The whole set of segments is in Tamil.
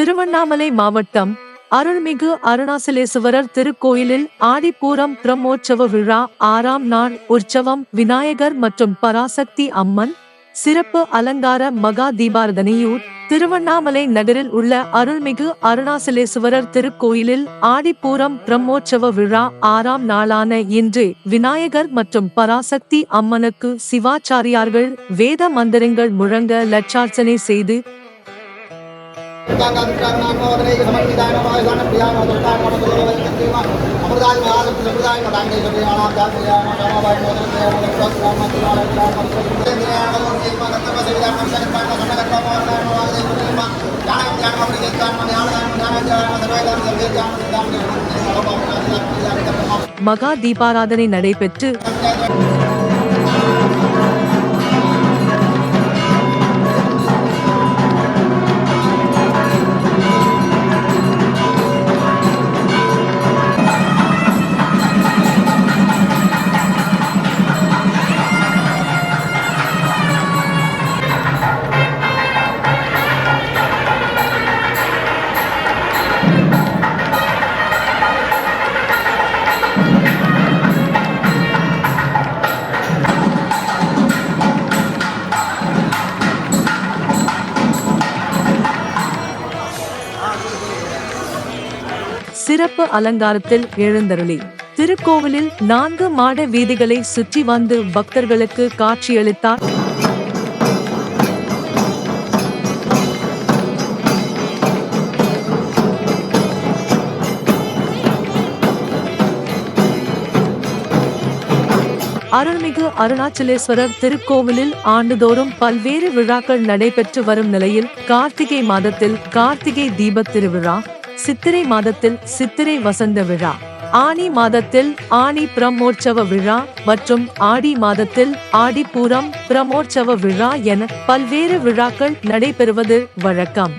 திருவண்ணாமலை மாவட்டம் அருள்மிகு அருணாசலேசுவரர் திருக்கோயிலில் ஆடிப்பூரம் பிரம்மோற்சவ விழா 6ஆம் நாள் உற்சவம். விநாயகர் மற்றும் பராசக்தி அம்மன் சிறப்பு அலங்கார மகா தீபாரதனையூர். திருவண்ணாமலை நகரில் உள்ள அருள்மிகு அருணாசலேசுவரர் திருக்கோயிலில் ஆடிப்பூரம் பிரம்மோற்சவ விழா 6ஆம் நாளான இன்று விநாயகர் மற்றும் பராசக்தி அம்மனுக்கு சிவாச்சாரியார்கள் வேத மந்திரங்கள் முழங்க லட்சார்ச்சனை செய்து மகா தீபாராதனை நடைபெற்று சிறப்பு அலங்காரத்தில் எழுந்தருளி திருக்கோவிலில் 4 மாட வீதிகளை சுற்றி வந்து பக்தர்களுக்கு காட்சியளித்தார். அருள்மிகு அருணாச்சலேஸ்வரர் திருக்கோவிலில் ஆண்டுதோறும் பல்வேறு விழாக்கள் நடைபெற்று வரும் நிலையில் கார்த்திகை மாதத்தில் கார்த்திகை தீபத் திருவிழா, சித்திரை மாதத்தில் சித்திரை வசந்த விழா, ஆனி மாதத்தில் ஆனி பிரம்மோற்சவ விழா மற்றும் ஆடி மாதத்தில் ஆடிப்பூரம் பிரம்மோற்சவ விழா என பல்வேறு விழாக்கள் நடைபெறுவது வழக்கம்.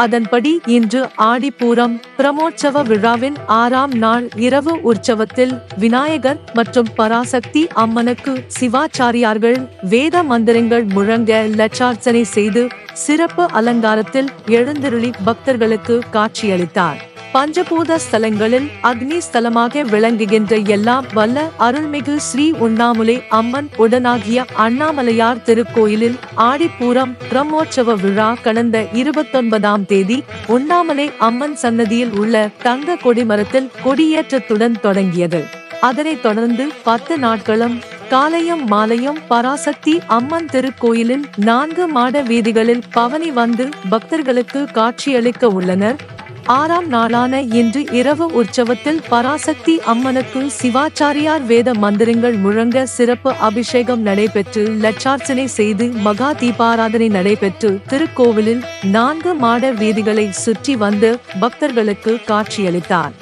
அதன்படி இன்று ஆடிப்பூரம் பிரம்மோற்சவ விழாவின் 6ஆம் நாள் இரவு உற்சவத்தில் விநாயகர் மற்றும் பராசக்தி அம்மனுக்கு சிவாச்சாரியார்கள் வேத மந்திரங்கள் முழங்க லட்சார்ச்சனை செய்து சிறப்பு அலங்காரத்தில் எழுந்தருளி பக்தர்களுக்கு காட்சியளித்தார். பஞ்சபூத ஸ்தலங்களில் அக்னி ஸ்தலமாக விளங்குகின்ற எல்லாம் வல்ல அருள்மிகு ஸ்ரீ உண்ணாமுலை அம்மன் உடனாகிய அண்ணாமலையார் திருக்கோயிலில் ஆடிப்பூரம் பிரம்மோற்சவ விழா கடந்த 29ஆம் தேதி உண்ணாமலை அம்மன் சன்னதியில் உள்ள தங்க கொடிமரத்தில் கொடியேற்றத்துடன் தொடங்கியது. அதனைத் தொடர்ந்து 10 நாட்களும் காலையும் மாலையும் பராசக்தி அம்மன் திருக்கோயிலின் 4 மாட வீதிகளில் பவனி வந்து பக்தர்களுக்கு காட்சியளிக்க உள்ளனர். 6ஆம் நாளான இன்று இரவு உற்சவத்தில் பராசக்தி அம்மனுக்கு சிவாச்சாரியார் வேத மந்திரங்கள் முழங்க சிறப்பு அபிஷேகம் நடைபெற்று லட்சார்ச்சனை செய்து மகா தீபாராதனை நடைபெற்று திருக்கோவிலில் 4 மாட வீதிகளை சுற்றி வந்து பக்தர்களுக்கு காட்சியளித்தார்.